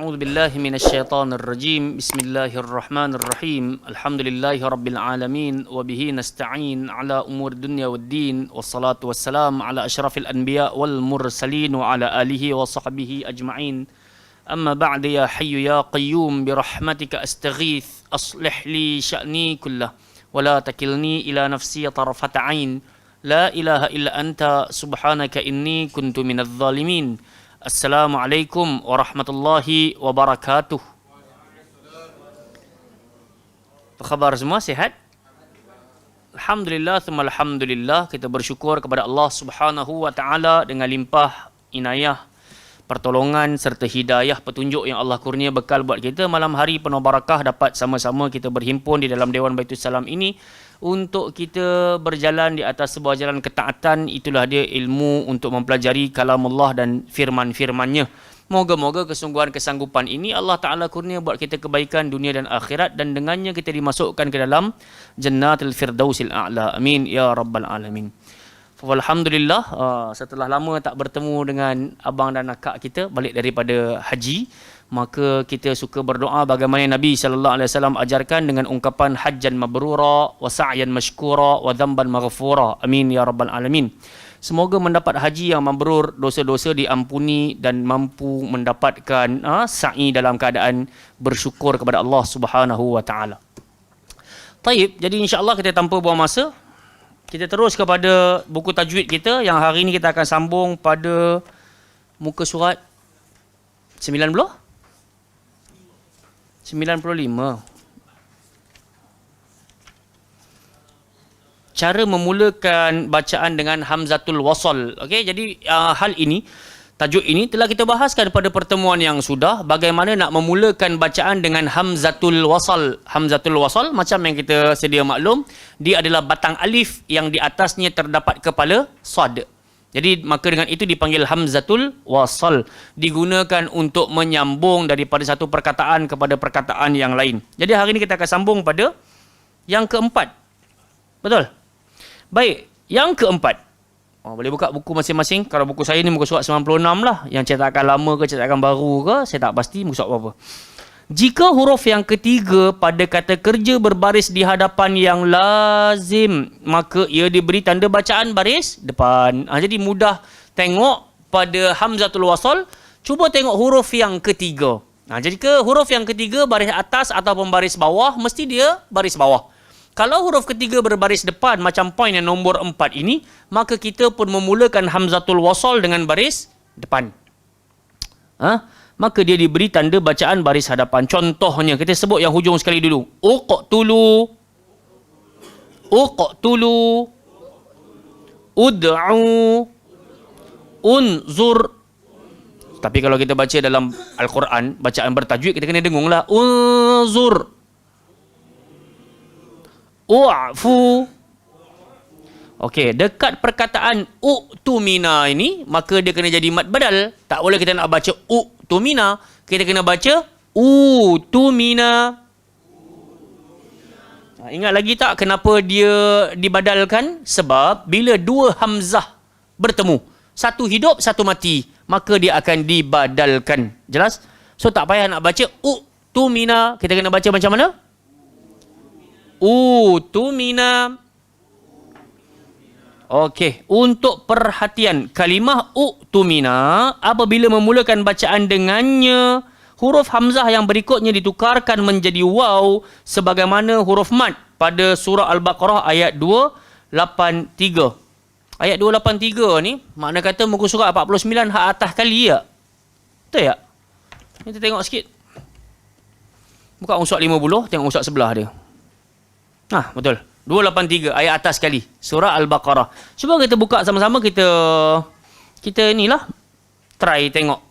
أعوذ بالله من الشيطان الرجيم بسم الله الرحمن الرحيم الحمد لله رب العالمين وبه نستعين على أمور الدنيا والدين والصلاة والسلام على أشرف الأنبياء والمرسلين وعلى آله وصحبه أجمعين أما بعد يا حي يا قيوم برحمتك أستغيث أصلح لي شأني كله ولا تكلني إلى نفسي طرفة عين لا إله إلا أنت سبحانك إني كنت من الظالمين. Assalamualaikum warahmatullahi wabarakatuh. Apa khabar semua? Sihat? Alhamdulillah, thumma alhamdulillah. Kita bersyukur kepada Allah Subhanahu wa taala dengan limpah inayah, pertolongan serta hidayah petunjuk yang Allah kurnia bekal buat kita malam hari penuh barakah dapat sama-sama kita berhimpun di dalam Dewan Baitul Salam ini untuk kita berjalan di atas sebuah jalan ketaatan. Itulah dia ilmu untuk mempelajari kalamullah dan firman-firmannya. Moga-moga kesungguhan kesanggupan ini Allah Ta'ala kurnia buat kita kebaikan dunia dan akhirat, dan dengannya kita dimasukkan ke dalam Jannatul Firdausil A'la. Amin ya rabbal alamin. Alhamdulillah, setelah lama tak bertemu dengan abang dan akak kita balik daripada haji, maka kita suka berdoa bagaimana Nabi sallallahu alaihi wasallam ajarkan dengan ungkapan hajjan mabrura wa sa'yan mashkura wa dhanban maghfura. Amin ya rabbal alamin. Semoga mendapat haji yang mabrur, dosa-dosa diampuni dan mampu mendapatkan sa'i dalam keadaan bersyukur kepada Allah Subhanahu wa taala. Taib, jadi insya-Allah kita tanpa buang masa, kita terus kepada buku tajwid kita yang hari ini kita akan sambung pada muka surat 95. Cara memulakan bacaan dengan hamzatul wasal. Okey, jadi hal ini, tajuk ini telah kita bahaskan pada pertemuan yang sudah, bagaimana nak memulakan bacaan dengan hamzatul wasal. Hamzatul wasal macam yang kita sedia maklum, dia adalah batang alif yang di atasnya terdapat kepala sad. Jadi maka dengan itu dipanggil hamzatul wasal, digunakan untuk menyambung daripada satu perkataan kepada perkataan yang lain. Jadi hari ini kita akan sambung pada yang keempat. Betul? Baik, yang keempat. Boleh buka buku masing-masing. Kalau buku saya ni muka surat 96 lah. Yang cetakan lama ke cetakan baru ke, saya tak pasti muka surat berapa. Jika huruf yang ketiga pada kata kerja berbaris di hadapan yang lazim, maka ia diberi tanda bacaan baris depan. Jadi mudah tengok pada hamzatul wasal. Cuba tengok huruf yang ketiga. Jadi ke huruf yang ketiga baris atas ataupun baris bawah, mesti dia baris bawah. Kalau huruf ketiga berbaris depan macam poin yang nombor 4 ini, maka kita pun memulakan hamzatul wasal dengan baris depan. Maka dia diberi tanda bacaan baris hadapan. Contohnya, kita sebut yang hujung sekali dulu. Uqtulu, uqtulu, ud'u, unzur. Tapi kalau kita baca dalam Al-Quran, bacaan bertajwid, kita kena dengunglah. Unzur, u'fu. Okey, dekat perkataan u'tumina ini, maka dia kena jadi mad badal. Tak boleh kita nak baca u'tumina, kita kena baca u'tumina. Ingat lagi tak kenapa dia dibadalkan? Sebab bila dua hamzah bertemu, satu hidup, satu mati, maka dia akan dibadalkan. Jelas? So tak payah nak baca u'tumina, kita kena baca macam mana? U'tumina. Okey, untuk perhatian, kalimah u'tumina apabila memulakan bacaan dengannya, huruf hamzah yang berikutnya ditukarkan menjadi waw sebagaimana huruf mad pada surah Al-Baqarah ayat 283. Ayat 283 ni, makna kata muka surat 49 hak atas kali ya. Betul tak? Kita tengok sikit. Buka surat 50, tengok surat sebelah dia. Betul. 283 ayat atas sekali surah Al-Baqarah. Cuba kita buka sama-sama, kita inilah try tengok.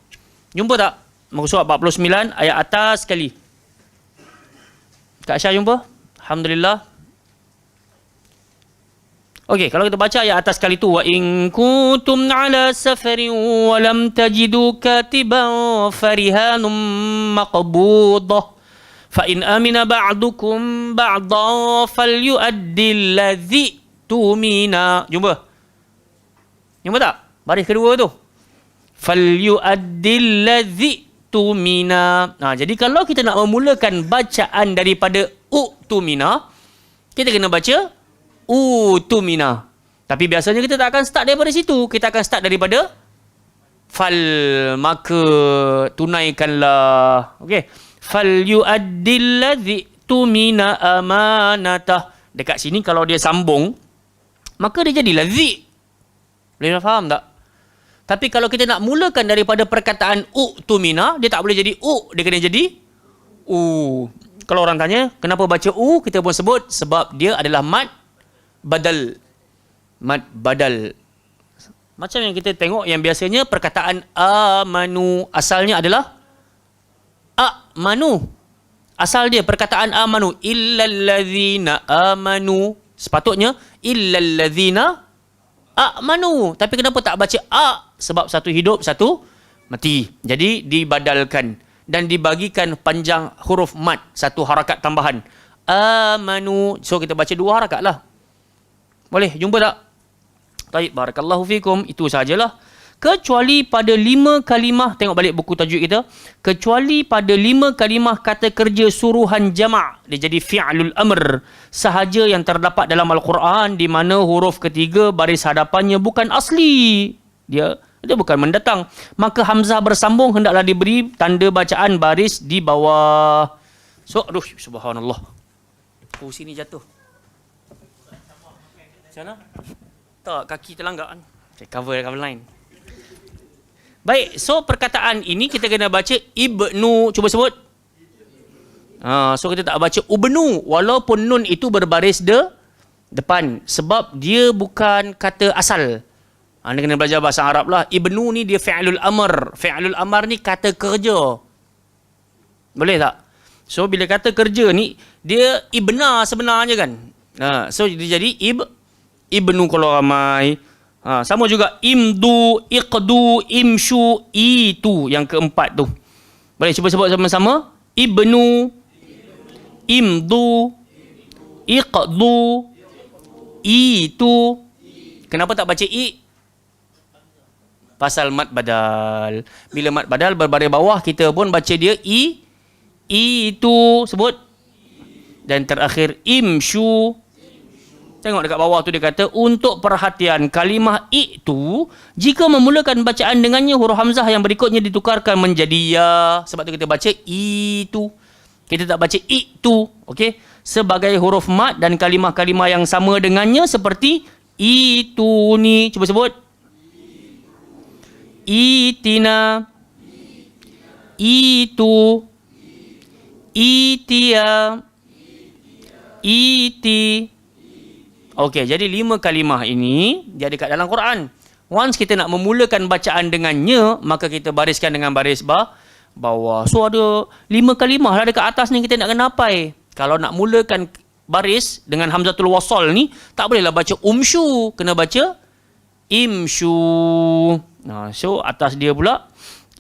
Jumpa tak? Muka surat 49 ayat atas sekali. Kak Syah jumpa? Alhamdulillah. Okey, kalau kita baca ayat atas sekali tu, wa in kuntum ala safarin wa lam tajidu katiban farihanum maqbudah فَإِنْ أَمِنَ بَعْضُكُمْ بَعْضًا فَلْيُؤَدِّ الَّذِي تُؤْمِنَ. Jumpa? Jumpa tak? Baris kedua tu. فَلْيُؤَدِّ الَّذِي u'tumina. Jadi kalau kita nak memulakan bacaan daripada u'tumina, kita kena baca u'tumina. Tapi biasanya kita tak akan start daripada situ. Kita akan start daripada fal, maka tunaikanlah. Okey. Fal yu'addil ladzi tumina amanatah. Dekat sini kalau dia sambung, maka dia jadi ladzi. Boleh faham tak? Tapi kalau kita nak mulakan daripada perkataan u'tumina, dia tak boleh jadi dia kena jadi Kalau orang tanya, kenapa baca kita pun sebut sebab dia adalah mad badal. Mad badal. Macam yang kita tengok yang biasanya perkataan amanu asalnya adalah amanu. Asal dia perkataan amanu, illallazina amanu. Sepatutnya illallazina amanu. Tapi kenapa tak baca Sebab satu hidup, satu mati. Jadi dibadalkan dan dibagikan panjang huruf mad, satu harakat tambahan. Amanu. So kita baca 2 harakat lah. Boleh? Jumpa tak? Baik, barakallahu fikum. Itu sajalah. Kecuali pada 5 kalimah, tengok balik buku tajuk kita. Kecuali pada 5 kalimah kata kerja suruhan jama', dia jadi fi'lul amr, sahaja yang terdapat dalam Al-Quran di mana huruf ketiga baris hadapannya bukan asli. Dia bukan mendatang. Maka hamzah bersambung hendaklah diberi tanda bacaan baris di bawah. So, aduh, subhanallah. Kursi ni jatuh. Macam mana? Tak, kaki terlanggak kan. Saya cover line. Baik, so perkataan ini kita kena baca ibnu. Cuba sebut. So kita tak baca ubnu walaupun nun itu berbaris depan. Sebab dia bukan kata asal. Anda kena belajar bahasa Arab lah. Ibnu ni dia fi'lul amr. Fi'lul amr ni kata kerja. Boleh tak? So bila kata kerja ni, dia ibna sebenarnya kan. So dia jadi ibnu kalau ramai. Sama juga imdu, iqdu, imshu, itu yang keempat tu. Boleh cuba sebut sama-sama. Ibnu, imdu, iqdu, itu. Kenapa tak baca Pasal mad badal. Bila mad badal berbaris bawah, kita pun baca dia itu. Sebut. Dan terakhir imshu. Tengok dekat bawah tu dia kata, untuk perhatian kalimah itu, jika memulakan bacaan dengannya, huruf hamzah yang berikutnya ditukarkan menjadi ya. Sebab tu kita baca itu. Kita tak baca itu. Okey? Sebagai huruf mad dan kalimah-kalimah yang sama dengannya seperti itu ni. Cuba sebut. Itina. Itu. Itia. Iti. Okey, jadi 5 kalimah ini dia ada kat dalam Quran. Once kita nak memulakan bacaan dengannya, maka kita bariskan dengan baris bawah. So ada 5 kalimah lah dekat atas ni kita nak kena hafal. Kalau nak mulakan baris dengan hamzatul wasal ni, tak bolehlah baca umshu, kena baca imshu. So atas dia pula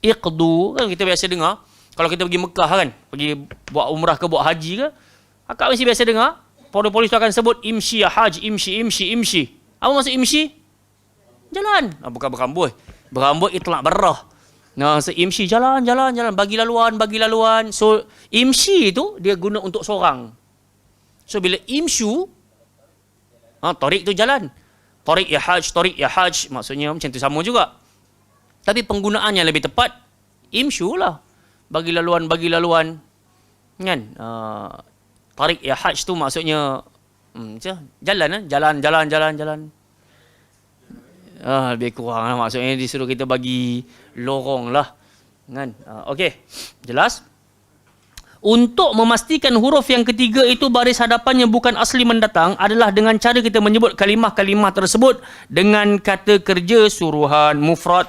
iqdu. Kan kita biasa dengar kalau kita pergi Mekah kan, pergi buat umrah ke buat haji ke, akak mesti biasa dengar polis tu akan sebut imshi ya haj, imshi. Apa maksud imshi? Jalan. Bukan berambut. Berambut itlaq barrah. So imshi jalan, bagi laluan. So imshi tu dia guna untuk seorang. So bila imshu, tariq tu jalan. Tariq ya haj, maksudnya macam tu sama juga. Tapi penggunaannya lebih tepat imshu lah. Bagi laluan. Kan? Tariq ya haj tu maksudnya jalan. Lebih kurang lah. Maksudnya disuruh kita bagi lorong lah. Kan? Okey. Jelas? Untuk memastikan huruf yang ketiga itu baris hadapannya bukan asli mendatang adalah dengan cara kita menyebut kalimah-kalimah tersebut dengan kata kerja suruhan, mufrad,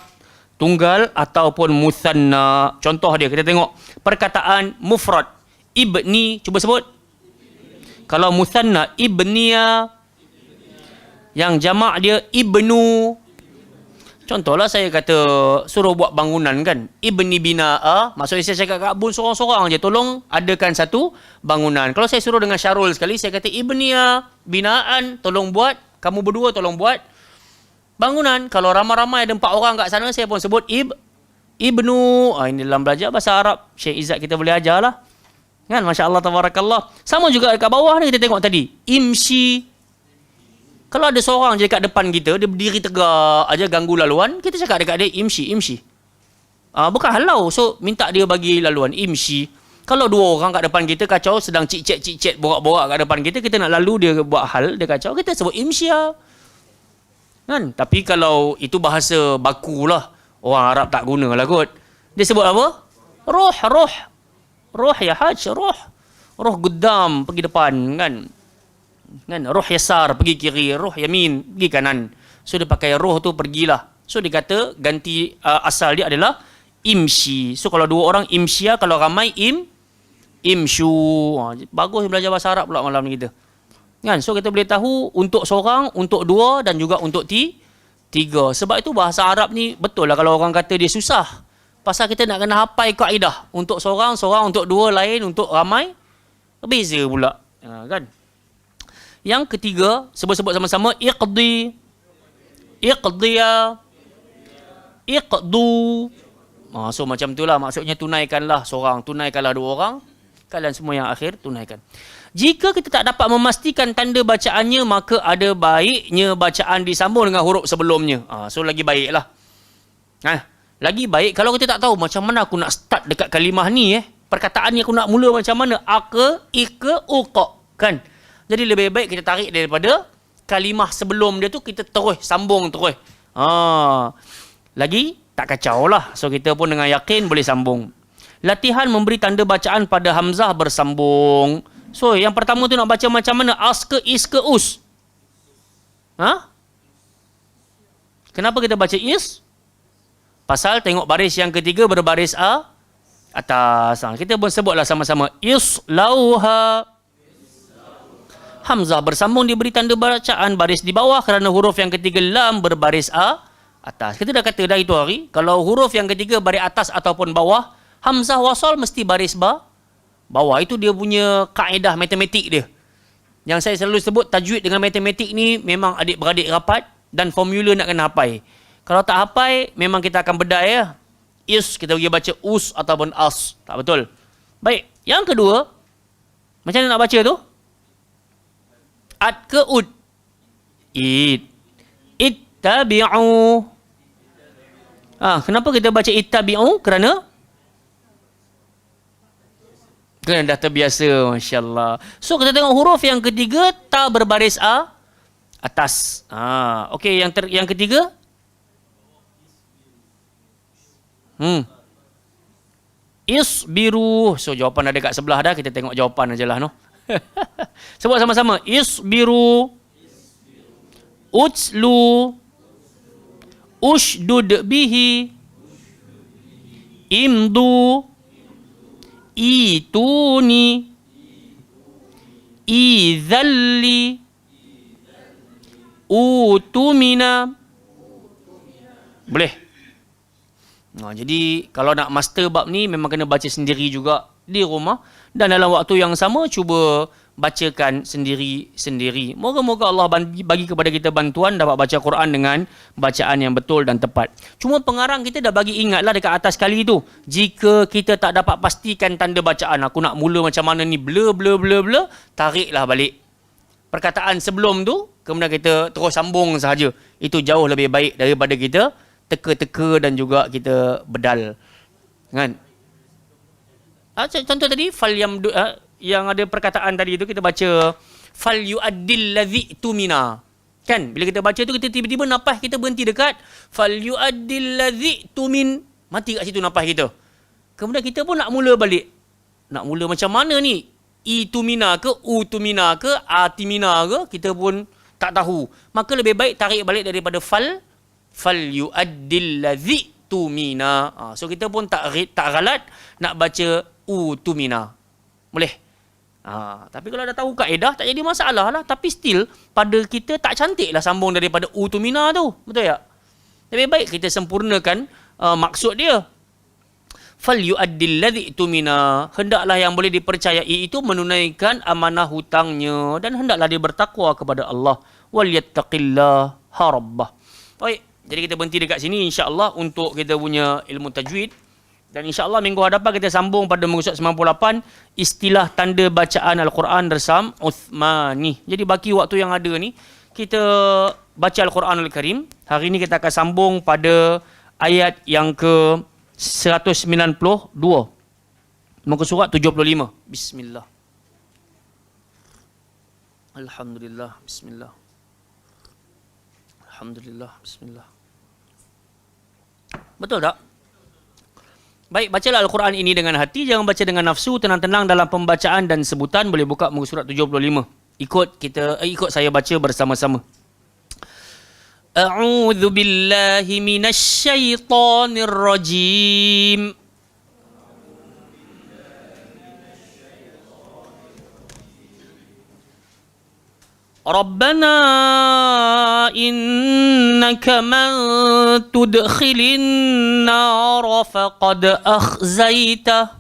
tunggal ataupun musanna. Contoh dia, kita tengok perkataan mufrad. Ibni, cuba sebut. Kalau musanna, ibniya. Yang jamak dia ibnu. Contohlah saya kata suruh buat bangunan kan. Ibni bina'a. Maksudnya saya cakap kat Abun seorang-seorang je. Tolong adakan satu bangunan. Kalau saya suruh dengan Syarul sekali, saya kata ibniya binaan. Tolong buat. Kamu berdua tolong buat bangunan. Kalau ramai-ramai ada 4 orang kat sana, saya pun sebut Ibnu. Ini dalam belajar bahasa Arab. Syekh Izzat kita boleh ajar lah. Kan? Masya Allah, tabarakallah. Sama juga kat bawah ni kita tengok tadi. Imshi. Kalau ada seorang je kat depan kita, dia berdiri tegak aja ganggu laluan, kita cakap dekat dia, imshi, imshi. Bukan halau. So, minta dia bagi laluan. Imshi. Kalau dua orang kat depan kita kacau, sedang cik-cik, borak-borak kat depan kita, kita nak lalu, dia buat hal, dia kacau, kita sebut imshia. Kan? Tapi kalau itu bahasa baku lah, orang Arab tak guna lah kot. Dia sebut apa? Roh. Roh ya haj, roh guddam, pergi depan, kan? Roh yasar, pergi kiri, roh yamin, pergi kanan. So dia pakai roh tu, pergilah. So dia kata ganti asal dia adalah imshi. So kalau dua orang imshia, kalau ramai imshu. Bagus belajar bahasa Arab pula malam ni kita. Kan? So kita boleh tahu untuk seorang, untuk dua dan juga untuk tiga. Sebab itu bahasa Arab ni betul lah kalau orang kata dia susah. Pasal kita nak kena hafal kaedah. Untuk seorang, untuk dua lain, untuk ramai, beza pula. Kan? Yang ketiga, sebut-sebut sama-sama, iqdi, iqdiya, iqdu. So macam itulah, maksudnya tunaikanlah seorang, tunaikanlah dua orang. Kalian semua yang akhir, tunaikan. Jika kita tak dapat memastikan tanda bacaannya, maka ada baiknya bacaan disambung dengan huruf sebelumnya. So lagi baiklah. Lagi baik kalau kita tak tahu macam mana aku nak start dekat kalimah ni. Perkataan ni aku nak mula macam mana. Aka, ika, uqa. Kan? Jadi lebih baik kita tarik daripada kalimah sebelum dia tu, kita terus sambung terus. Lagi tak kacau lah. So kita pun dengan yakin boleh sambung. Latihan memberi tanda bacaan pada hamzah bersambung. So yang pertama tu nak baca macam mana? As ke, is ke, us? Kenapa kita baca is? Pasal tengok baris yang ketiga berbaris atas. Kita pun sebutlah sama-sama. Islauha. Hamzah bersambung diberi tanda bacaan baris di bawah kerana huruf yang ketiga lam berbaris atas. Kita dah kata dah itu hari, kalau huruf yang ketiga baris atas ataupun bawah, hamzah wasal mesti baris bawah. Itu dia punya kaedah matematik dia. Yang saya selalu sebut tajwid dengan matematik ni memang adik-beradik rapat dan formula nak kena hafal. Kalau tak hafal, memang kita akan bedai ya. Is, kita pergi baca us ataupun as. Tak betul. Baik, yang kedua, macam mana nak baca tu? Ad ke ud? Id. Ittabi'u. Kenapa kita baca ittabi'u? Kerana dah terbiasa, Masya Allah. So, kita tengok huruf yang ketiga, ta berbaris atas. Okey, yang ketiga? Isbiru. So jawapan ada kat sebelah dah, kita tengok jawapan aja lah no. Sebut sama-sama. Isbiru. Utslu. Ushdud bihi. Imdu. Ituni. Idzalli. Utumina. Boleh? Jadi kalau nak master bab ni memang kena baca sendiri juga di rumah dan dalam waktu yang sama cuba bacakan sendiri-sendiri. Moga-moga Allah bagi kepada kita bantuan dapat baca Quran dengan bacaan yang betul dan tepat. Cuma pengarang kita dah bagi ingatlah dekat atas kali tu. Jika kita tak dapat pastikan tanda bacaan, aku nak mula macam mana ni, blur, tariklah balik perkataan sebelum tu, kemudian kita terus sambung sahaja. Itu jauh lebih baik daripada kita teka-teka dan juga kita bedal. Kan? Contoh tadi yang ada perkataan tadi tu kita baca fal yu'addil ladzi tumina. Kan? Bila kita baca tu kita tiba-tiba nafas kita berhenti dekat fal yu'addil ladzi tumin. Mati kat situ nafas kita. Kemudian kita pun nak mula balik. Nak mula macam mana ni? Itumina ke, utumina ke, atimina ke, kita pun tak tahu. Maka lebih baik tarik balik daripada fal yu'addil ladzi tumina. So kita pun tak galat nak baca utumina. Boleh? Tapi kalau dah tahu kaedah tak jadi masalah lah. Tapi still pada kita tak cantik lah sambung daripada utumina tu. Betul tak? Lebih baik kita sempurnakan maksud dia. Fal yu'addil ladzi tumina. Hendaklah yang boleh dipercayai itu menunaikan amanah hutangnya dan hendaklah dia bertakwa kepada Allah. Wal yattaqillah rabbah. Baik. Jadi kita berhenti dekat sini insya-Allah untuk kita punya ilmu tajwid. Dan insya-Allah minggu hadapan kita sambung pada muka surat 98 istilah tanda bacaan Al-Quran Rasam Uthmani. Jadi baki waktu yang ada ni kita baca Al-Quranul Karim. Hari ini kita akan sambung pada ayat yang ke 192. Muka surat 75. Bismillah. Alhamdulillah. Bismillah. Alhamdulillah. Bismillah. Betul tak? Baik, bacalah Al-Quran ini dengan hati, jangan baca dengan nafsu, tenang-tenang dalam pembacaan dan sebutan. Boleh buka muka surat 75. Ikut saya baca bersama-sama. A'udzu billahi minasy syaithanir rajim. Rabbana innaka man tudkhilin nar faqad akhzaitah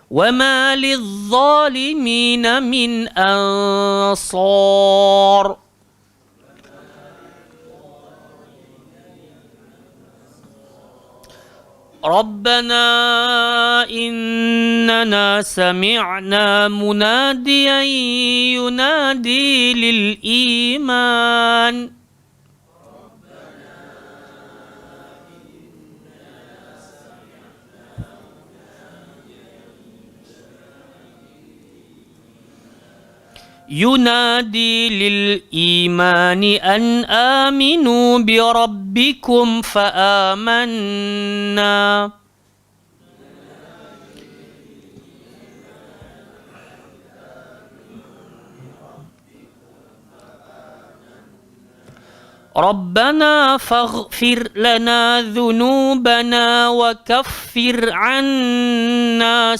wa ma lidh-dhalimin min ansar. ربنا إننا سمعنا مناديا ينادي للإيمان أن آمنوا بربكم فآمنا ربنا فاغفر لنا ذنوبنا وكفر عنا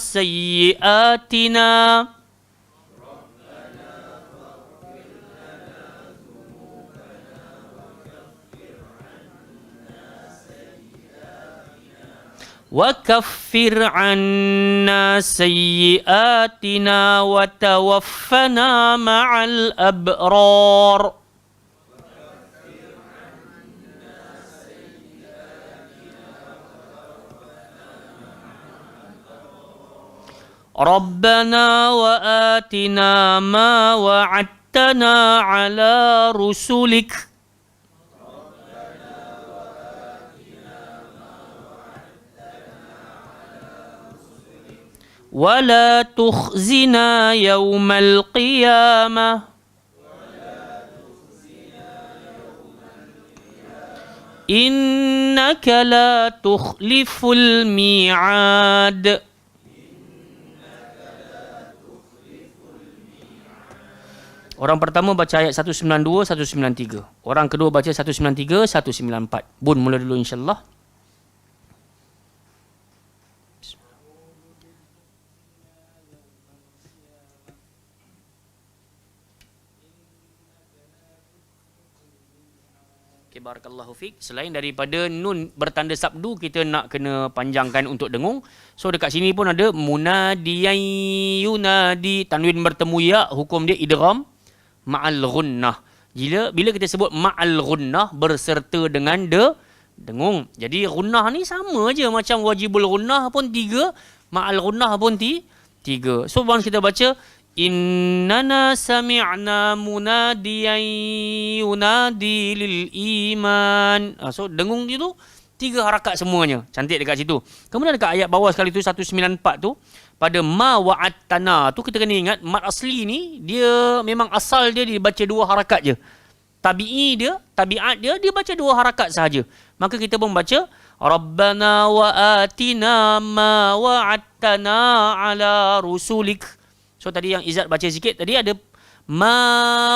سيئاتنا وتوفنا مع الأبرار. ربنا وآتنا ما وعدتنا على رسلك ولا تخزنا يوم القيامة إنك لا تخلف الميعاد. Orang pertama baca ayat 192, 193. Orang kedua baca 193, 194. Bun, mula dulu insyaAllah. Okay, barakallahu fiq. Selain daripada nun bertanda sabdu, kita nak kena panjangkan untuk dengung. So dekat sini pun ada munadiyan yunadi. Tanwin bertemu ya, hukum dia idgham ma'al ghunnah. Bila kita sebut ma'al ghunnah berserta dengan dengung. Jadi ghunnah ni sama je macam wajibul ghunnah pun 3, ma'al ghunnah pun 3. So once kita baca innana sami'na munadiyan yunadi lil iman. So dengung itu 3 harakat semuanya. Cantik dekat situ. Kemudian dekat ayat bawah sekali tu 194 tu, pada ma wa'attana tu kita kena ingat mat asli ni dia memang asal dia dibaca 2 harakat je. Tabiat dia baca 2 harakat sahaja. Maka kita pun baca Rabbana wa atina ma wa'attana ala rusulik. So tadi yang Izzat baca sikit tadi ada ma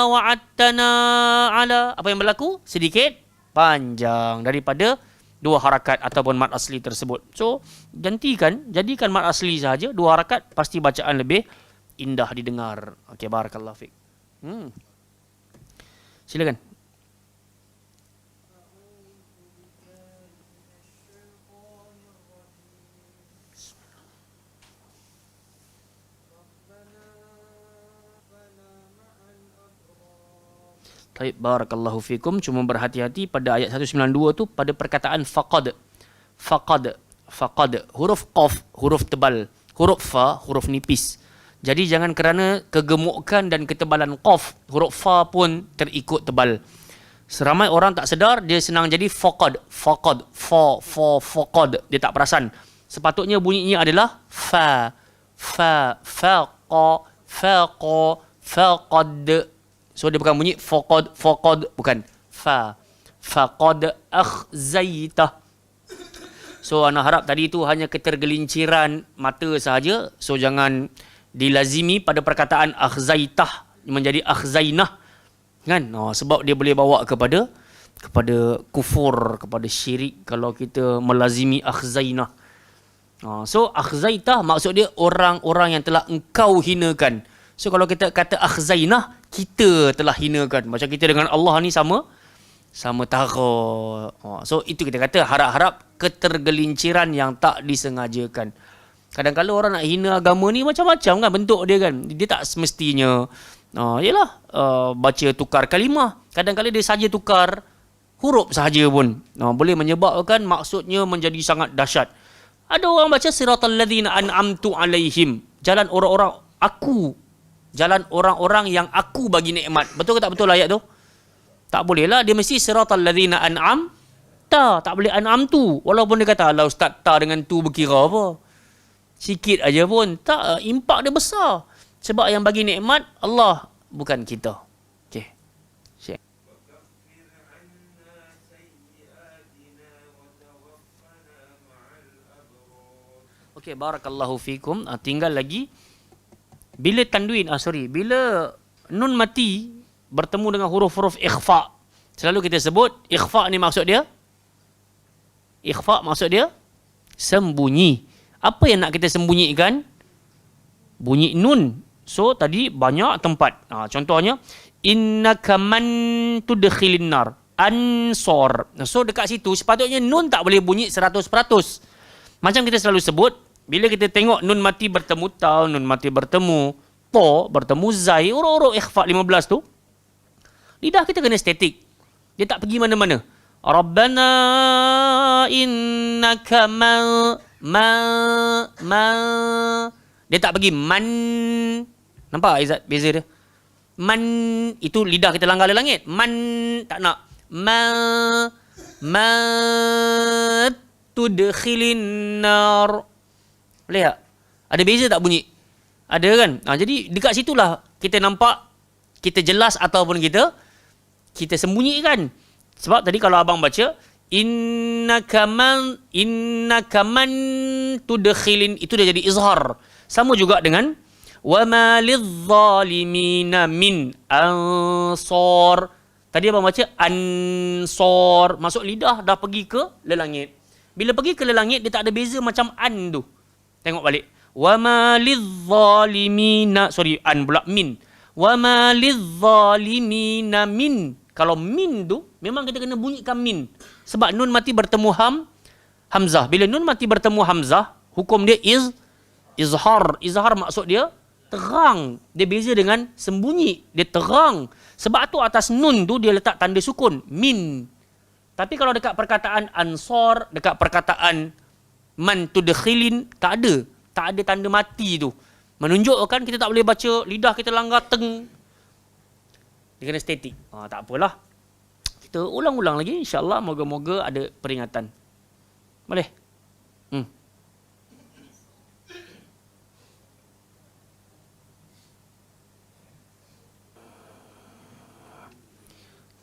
wa'attana ala, apa yang berlaku? Sedikit panjang daripada 2 harakat ataupun mat asli tersebut. So jadikan mat asli sahaja 2 harakat, pasti bacaan lebih indah didengar. Okey, barakallahu fiik. Silakan. Baik, barakallahu fikum. Cuma berhati-hati pada ayat 192 tu pada perkataan faqad. Faqad. Faqad. Huruf qaf, huruf tebal. Huruf fa, huruf nipis. Jadi jangan kerana kegemukan dan ketebalan qaf, huruf fa pun terikut tebal. Seramai orang tak sedar, dia senang jadi faqad. Faqad. Fa, faqad. Dia tak perasan. Sepatutnya bunyinya adalah fa. Fa, faqa, faqa, faqad. So dia bukan bunyi faqad, faqad, bukan. Fa. Faqad akhzaitah. So ana harap tadi itu hanya ketergelinciran mata sahaja. So jangan dilazimi pada perkataan akhzaitah menjadi akhzainah. Kan? Sebab dia boleh bawa kepada kufur, kepada syirik kalau kita melazimi akhzainah. So akhzaitah maksud dia orang-orang yang telah engkau hinakan. So kalau kita kata akhzainah, kita telah hinakan. Macam kita dengan Allah ni sama tara. So itu kita kata harap-harap ketergelinciran yang tak disengajakan. Kadang-kadang orang nak hina agama ni macam-macam kan bentuk dia kan. Dia tak semestinya baca tukar kalimah. Kadang-kadang dia saja tukar huruf sahaja pun. Boleh menyebabkan maksudnya menjadi sangat dahsyat. Ada orang baca siratal ladzina an'amtu alaihim. Jalan orang-orang aku. Jalan orang-orang yang aku bagi nikmat. Betul ke tak betul ayat tu? Tak boleh lah. Dia mesti siratal ladzina an'am. Tak boleh an'am tu. Walaupun dia kata, alah ustaz, ta dengan tu berkira apa? Sikit aja pun. Tak, impak dia besar. Sebab yang bagi nikmat, Allah, bukan kita. Okey. Syekh. Okey, barakallahu fikum. Tinggal lagi. Bila tanwin, bila nun mati bertemu dengan huruf-huruf ikhfa. Selalu kita sebut ikhfa ni maksud dia? Ikhfa maksud dia sembunyi. Apa yang nak kita sembunyikan? Bunyi nun. So tadi banyak tempat. Contohnya innaka man tudkhilin nar. Ansor. So dekat situ sepatutnya nun tak boleh bunyi 100%. Macam kita selalu sebut, bila kita tengok nun mati bertemu ta, nun mati bertemu to, bertemu zai, huruf-huruf ikhfa 15 tu, lidah kita kena statik. Dia tak pergi mana-mana. Rabbana innaka dia tak pergi man. Nampak Izzat beza dia? Man itu lidah kita langgar le langit. Man tak nak. Ma tudkhilin nar. Boleh tak? Ada beza tak bunyi? Ada kan? Jadi dekat situlah kita nampak, kita jelas ataupun kita sembunyikan. Sebab tadi kalau abang baca innaka man tudkhilin, itu dah jadi izhar. Sama juga dengan wa ma lidh-dhalimina min ansar. Tadi abang baca ansor, masuk lidah dah pergi ke lelangit. Bila pergi ke lelangit dia tak ada beza macam an tu. Tengok balik. Wa ma lidh-dhalimina, an pula min. Wa ma lidh-dhalimina min. Kalau min tu memang kita kena bunyikan min. Sebab nun mati bertemu hamzah. Bila nun mati bertemu hamzah, hukum dia izhar. Izhar maksud dia terang. Dia beza dengan sembunyi. Dia terang. Sebab tu atas nun tu dia letak tanda sukun. Min. Tapi kalau dekat perkataan ansor, dekat perkataan man tudkhilin, tak ada. Tak ada tanda mati tu. Menunjukkan kita tak boleh baca, lidah kita langgar teng. Dia kena statik. Tak apalah. Kita ulang-ulang lagi. InsyaAllah moga-moga ada peringatan. Boleh?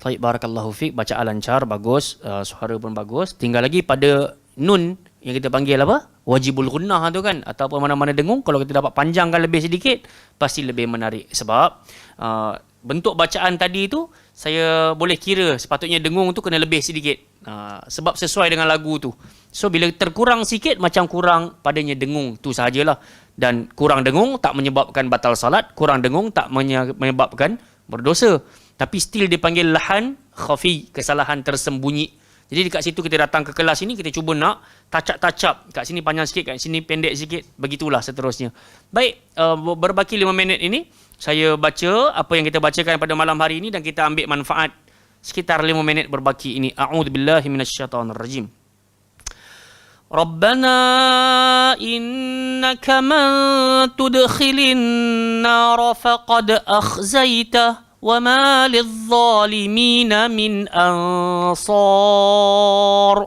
Baik, barakallahu fiqh. Bacaan lancar, bagus. Suara pun bagus. Tinggal lagi pada nun yang kita panggil apa? Wajibul gunnah tu kan. Ataupun mana-mana dengung. Kalau kita dapat panjangkan lebih sedikit, pasti lebih menarik. Sebab bentuk bacaan tadi tu saya boleh kira sepatutnya dengung tu kena lebih sedikit. Sebab sesuai dengan lagu tu. So bila terkurang sikit, macam kurang padanya dengung tu sahajalah. Dan kurang dengung tak menyebabkan batal salat, kurang dengung tak menyebabkan berdosa. Tapi still dipanggil lahan khafi, kesalahan tersembunyi. Jadi dekat situ kita datang ke kelas ini, kita cuba nak touch-up. Kat sini panjang sikit, kat sini pendek sikit. Begitulah seterusnya. Baik, berbaki 5 minit ini, saya baca apa yang kita bacakan pada malam hari ini dan kita ambil manfaat sekitar 5 minit berbaki ini. A'udzubillahi minasyaitonirrajim. Rabbana innaka man tudkhilin nar faqad akhzaitah وما للظالمين من أنصار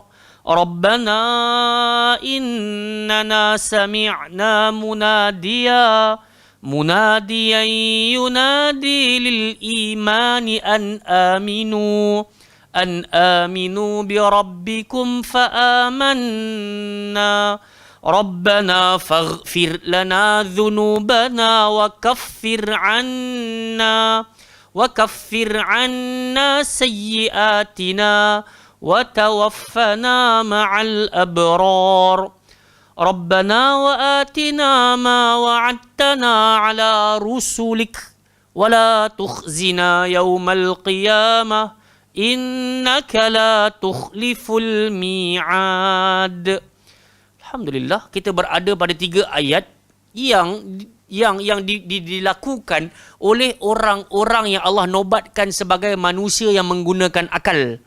ربنا إننا سمعنا مناديا ينادي للإيمان أن آمنوا بربكم فآمنا ربنا فاغفر لنا ذنوبنا وكفر عنا سيئاتنا وتوفنا مع الأبرار ربنا وآتنا ما وعدتنا على رسلك ولا تخزنا يوم القيامة إنك لا تخلف الميعاد. Alhamdulillah, kita berada pada 3 ayat yang dilakukan oleh orang-orang yang Allah nobatkan sebagai manusia yang menggunakan akal.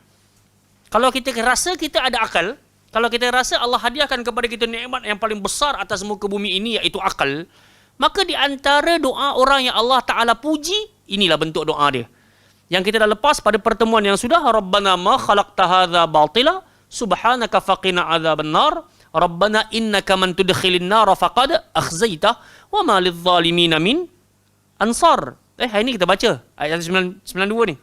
Kalau kita rasa kita ada akal, kalau kita rasa Allah hadiahkan kepada kita nikmat yang paling besar atas muka bumi ini, iaitu akal, maka di antara doa orang yang Allah Ta'ala puji, inilah bentuk doa dia. Yang kita dah lepas pada pertemuan yang sudah, Rabbana ma khalaqta hadza batila, subhanaka faqina adzaban nar, Rabbana innaka man tudkhilin nar faqad akhzaitah wa ma lidh-dhalimin min ansar. Hari ni kita baca ayat 92 ni.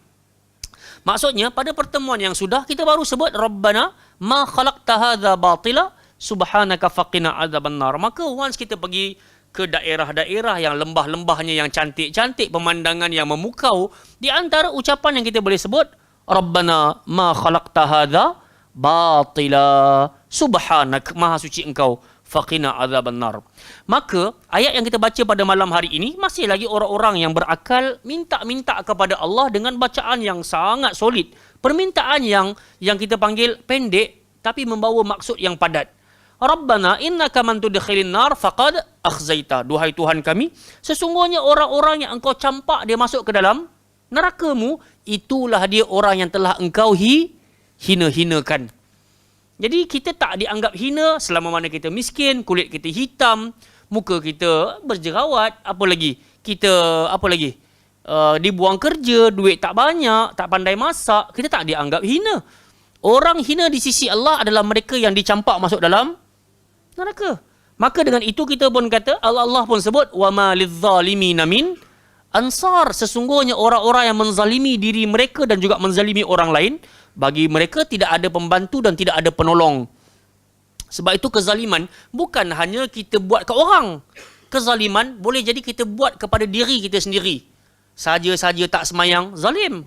Maksudnya pada pertemuan yang sudah kita baru sebut Rabbana ma khalaqta hadza batila subhanaka faqina adzaban nar. Maka once kita pergi ke daerah-daerah yang lembah-lembahnya yang cantik-cantik, pemandangan yang memukau, di antara ucapan yang kita boleh sebut Rabbana ma khalaqta hadza batila subhanak, maha suci engkau, faqina azaban nar. Maka ayat yang kita baca pada malam hari ini, masih lagi orang-orang yang berakal minta kepada Allah dengan bacaan yang sangat solid, permintaan yang kita panggil pendek tapi membawa maksud yang padat. Rabbana innaka man tudkhilin nar faqad akhzaita, duhai Tuhan kami, sesungguhnya orang-orang yang engkau campak dia masuk ke dalam neraka-Mu, itulah dia orang yang telah engkau hina-hinakan. Jadi kita tak dianggap hina selama mana kita miskin, kulit kita hitam, muka kita berjerawat, dibuang kerja, duit tak banyak, tak pandai masak, kita tak dianggap hina. Orang hina di sisi Allah adalah mereka yang dicampak masuk dalam neraka. Maka dengan itu kita pun kata, Allah pun sebut wa ma lidh-dhalimin min ansar, sesungguhnya orang-orang yang menzalimi diri mereka dan juga menzalimi orang lain, bagi mereka tidak ada pembantu dan tidak ada penolong. Sebab itu kezaliman bukan hanya kita buat ke orang. Kezaliman boleh jadi kita buat kepada diri kita sendiri. Saja-saja tak semayang, zalim.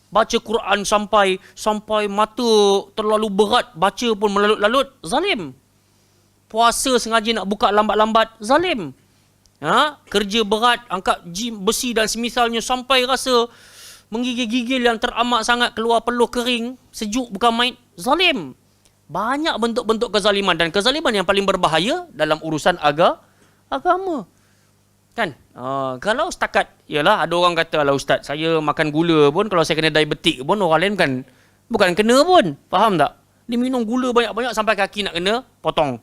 Baca Quran sampai mata terlalu berat, baca pun melalut-lalut, zalim. Puasa sengaja nak buka lambat-lambat, zalim. Kerja berat, angkat besi dan semisalnya sampai rasa menggigil-gigil yang teramat sangat, keluar peluh kering, sejuk bukan main, zalim. Banyak bentuk-bentuk kezaliman, dan kezaliman yang paling berbahaya dalam urusan agama. Kan? Kalau setakat, yalah ada orang kata, lah ustaz, saya makan gula pun, kalau saya kena diabetik pun, orang lain kan bukan kena pun. Faham tak? Dia minum gula banyak-banyak sampai kaki nak kena potong.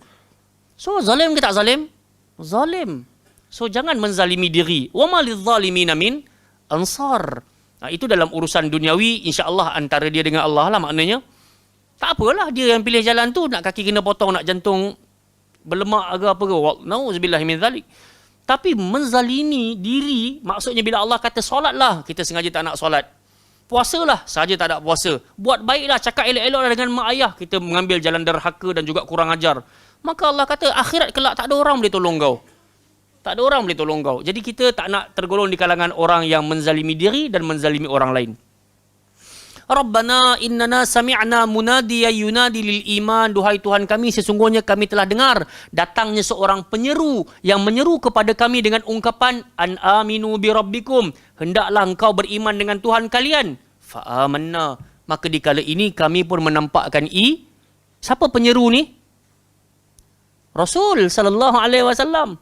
So, zalim ke tak zalim? Zalim. So, jangan menzalimi diri. Wa ma lidh-dhalimin min ansar. Itu dalam urusan duniawi, insya-Allah antara dia dengan Allah lah maknanya. Tak apalah dia yang pilih jalan tu, nak kaki kena potong, nak jantung berlemak ke apa ke. Nauzubillah min zalik. Tapi menzalimi diri, maksudnya bila Allah kata solatlah, kita sengaja tak nak solat. Puasalah, saja tak ada puasa. Buat baiklah, cakap elok-eloklah dengan mak ayah, kita mengambil jalan derhaka dan juga kurang ajar. Maka Allah kata akhirat kelak tak ada orang boleh tolong kau. Tak ada orang boleh tolong kau. Jadi kita tak nak tergolong di kalangan orang yang menzalimi diri dan menzalimi orang lain. Rabbana innana sami'na munadiyan yunadi lil iman, duhai Tuhan kami, sesungguhnya kami telah dengar datangnya seorang penyeru yang menyeru kepada kami dengan ungkapan an aminu bi rabbikum, hendaklah engkau beriman dengan Tuhan kalian. Fa amanna, Maka di kala ini kami pun menampakkan siapa penyeru ni? Rasul sallallahu alaihi wasallam.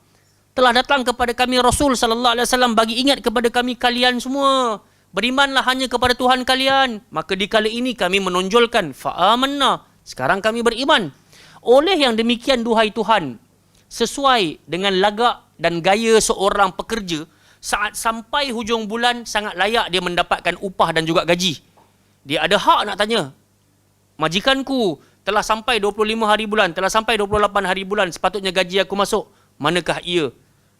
Telah datang kepada kami Rasul sallallahu alaihi wasallam bagi ingat kepada kami kalian semua. Berimanlah hanya kepada Tuhan kalian. Maka di kala ini kami menonjolkan fa'amanna. Sekarang kami beriman. Oleh yang demikian duhai Tuhan, sesuai dengan lagak dan gaya seorang pekerja, saat sampai hujung bulan sangat layak dia mendapatkan upah dan juga gaji. Dia ada hak nak tanya. Majikanku telah sampai 25 hari bulan, telah sampai 28 hari bulan, sepatutnya gaji aku masuk. Manakah ia?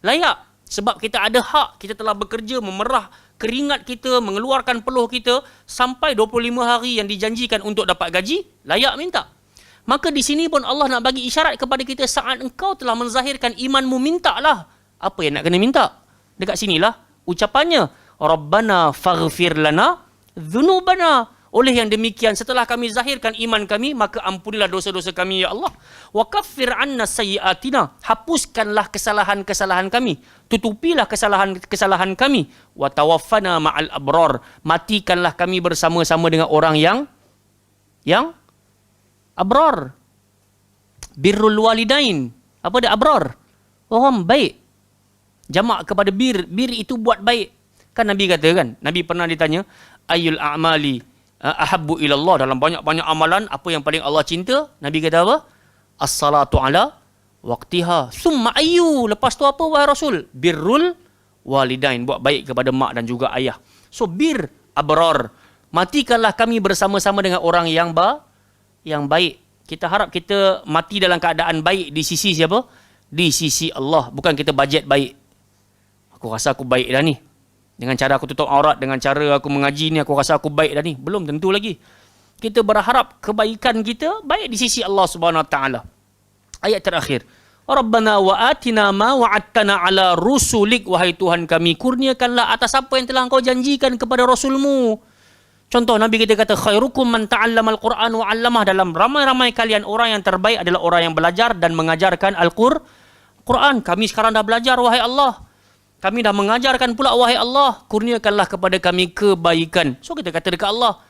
Layak. Sebab kita ada hak, kita telah bekerja, memerah keringat kita, mengeluarkan peluh kita, sampai 25 hari yang dijanjikan untuk dapat gaji, layak minta. Maka di sini pun Allah nak bagi isyarat kepada kita, saat engkau telah menzahirkan imanmu, mintalah. Apa yang nak kena minta? Dekat sinilah ucapannya, Rabbana faghfir lana dhunubana. Oleh yang demikian, setelah kami zahirkan iman kami, maka ampunilah dosa-dosa kami, ya Allah. Wa kaffir anna sayyiatina. Hapuskanlah kesalahan-kesalahan kami. Tutupilah kesalahan-kesalahan kami. Wa tawaffana ma'al abrar. Matikanlah kami bersama-sama dengan orang yang abrar. Birrul walidain. Apa dia abrar? Orang baik. Jamak kepada bir. Bir itu buat baik. Kan Nabi kata kan? Nabi pernah ditanya, Ayyul a'mali ahabbu ilallah, dalam banyak-banyak amalan apa yang paling Allah cinta? Nabi kata apa? As-salatu ala waqtiha. Summa ayyu, lepas tu apa wahai Rasul? Birrul walidain, buat baik kepada mak dan juga ayah. So bir abrar. Matikanlah kami bersama-sama dengan orang yang baik. Kita harap kita mati dalam keadaan baik di sisi siapa? Di sisi Allah, bukan kita bajet baik. Aku rasa aku baik dah ni. Dengan cara aku tutup aurat, dengan cara aku mengaji ni, aku rasa aku baik dah ni. Belum tentu lagi. Kita berharap kebaikan kita baik di sisi Allah Subhanahu Wa Taala. Ayat terakhir. Rabbana wa atina ma wa'adtana ala rusulik. Wahai Tuhan kami, kurniakanlah atas apa yang telah engkau janjikan kepada Rasulmu. Contoh, Nabi kita kata, khairukum man ta'allama al-Quran wa 'allamah. Dalam ramai-ramai kalian, orang yang terbaik adalah orang yang belajar dan mengajarkan Al-Quran. Kami sekarang dah belajar, wahai Allah. Kami dah mengajarkan pula, wahai Allah, kurniakanlah kepada kami kebaikan. So kita kata dekat Allah,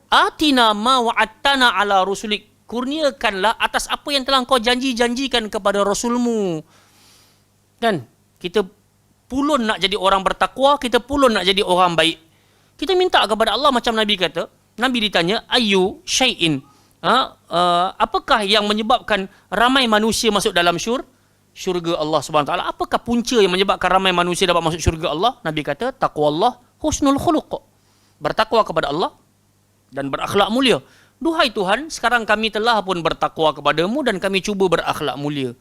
atina ma wa'attana ala rusulik. Kurniakanlah atas apa yang telah engkau janjikan kepada Rasulmu. Kan? Kita pulun nak jadi orang bertakwa, kita pulun nak jadi orang baik. Kita minta kepada Allah macam Nabi kata. Nabi ditanya, ayu syai'in. Apakah yang menyebabkan ramai manusia masuk dalam syurga Allah Subhanahu Wa Taala? Apakah punca yang menyebabkan ramai manusia dapat masuk syurga Allah? Nabi kata, taqwallah husnul khuluq. Bertakwa kepada Allah dan berakhlak mulia. Duhai Tuhan, sekarang kami telah pun bertakwa kepadamu dan kami cuba berakhlak mulia.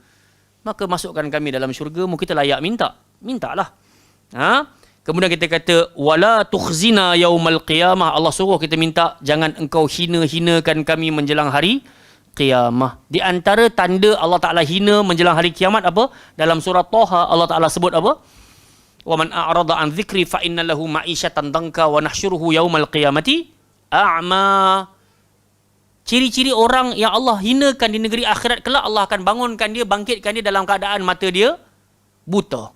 Maka masukkan kami dalam syurga-Mu. Kita layak minta. Mintalah. Kemudian kita kata, wala tukhzina yaumal qiyamah. Allah suruh kita minta, jangan engkau hina-hinakan kami menjelang hari qiyamah. Di antara tanda Allah Ta'ala hina menjelang hari kiamat apa? Dalam surah Taha Allah Ta'ala sebut apa? Wa man a'rada an dhikri fa inna lahu ma'isyatan danka wa nahsyuruhu yaumal qiyamati a'ma. Ciri-ciri orang yang Allah hinakan di negeri akhirat kelak, Allah akan bangunkan dia, bangkitkan dia dalam keadaan mata dia buta.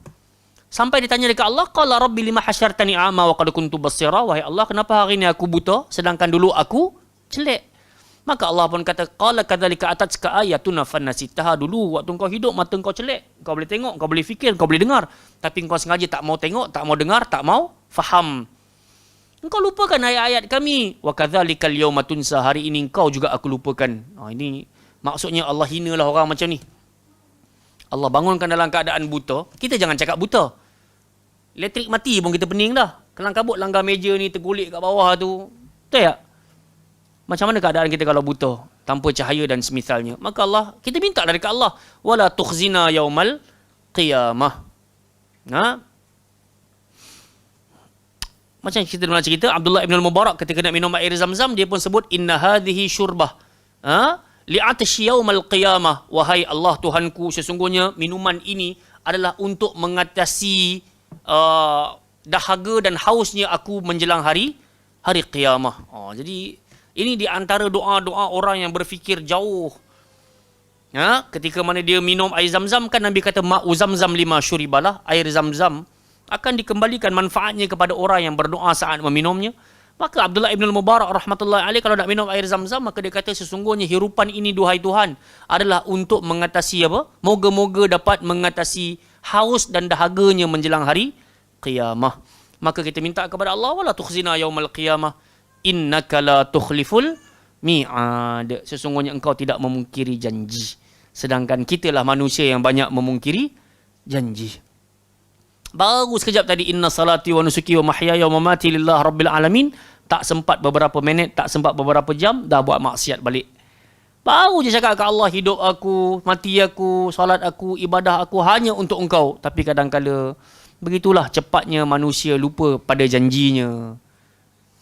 Sampai ditanya dekat Allah, qala rabbi lima hasyartani a'ma wa qad kuntu basira. Wahai Allah, kenapa hari ini aku buta sedangkan dulu aku jelek? Maka Allah pun kata, qala kadzalika atatka ayatuna fanasitaha. Dulu waktu kau hidup mata kau celek, kau boleh tengok, kau boleh fikir, kau boleh dengar, tapi kau sengaja tak mau tengok, tak mau dengar, tak mau faham. Engkau lupakan ayat-ayat kami. Wa kadzalikal yauma tunsa. Hari ini engkau juga aku lupakan. Ini maksudnya Allah hinalah orang macam ni. Allah bangunkan dalam keadaan buta. Kita jangan cakap buta. Elektrik mati pun kita pening dah. Kelang kabut langgar meja ni, tergulik kat bawah tu. Betul tak? Macam mana keadaan kita kalau buta, tanpa cahaya dan semisalnya? Maka Allah, kita minta dari Allah, wala tukhzina yaumal qiyamah. Macam kita dalam cerita Abdullah ibn al-Mubarak ketika nak minum air Zam-Zam, dia pun sebut inna hadhihi syurbah li'atashi yaumal qiyamah. Wahai Allah Tuhanku, sesungguhnya minuman ini adalah untuk mengatasi dahaga dan hausnya aku menjelang hari qiyamah. Jadi ini di antara doa-doa orang yang berfikir jauh. Ketika mana dia minum air Zam-Zam, kan Nabi kata ma'u Zam-Zam lima syuribalah. Air Zam-Zam akan dikembalikan manfaatnya kepada orang yang berdoa saat meminumnya. Maka Abdullah ibn al-Mubarak rahmatullahi alaih kalau nak minum air zam-zam, maka dia kata sesungguhnya hirupan ini duhai Tuhan adalah untuk mengatasi apa? Moga-moga dapat mengatasi haus dan dahaganya menjelang hari qiyamah. Maka kita minta kepada Allah, wala tukhzina yaumal qiyamah innaka la tukhliful mi'ad. Sesungguhnya engkau tidak memungkiri janji. Sedangkan kitalah manusia yang banyak memungkiri janji. Baru sekejap tadi, inna salati wa nusuki wa mahyaya wa mamati lillah rabbil alamin. Tak sempat beberapa minit, tak sempat beberapa jam, dah buat maksiat balik. Baru je cakap ke Allah, hidup aku, mati aku, solat aku, ibadah aku hanya untuk engkau. Tapi kadang-kala begitulah cepatnya manusia lupa pada janjinya.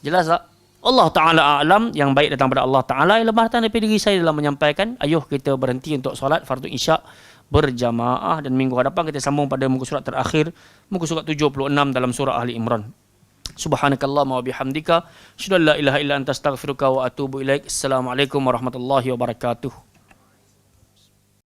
Jelas tak? Allah Ta'ala a'lam. Yang baik datang pada Allah Ta'ala. Yang lemah datang daripada diri saya dalam menyampaikan. Ayuh kita berhenti untuk solat fardu isyak berjamaah, dan minggu hadapan kita sambung pada muka surat terakhir, muka surat 76 dalam surah Ali Imran. Subhanakallahumma wa bihamdika, asyhadu an la ilaha illa anta astaghfiruka wa atubu ilaik. Assalamualaikum warahmatullahi wabarakatuh.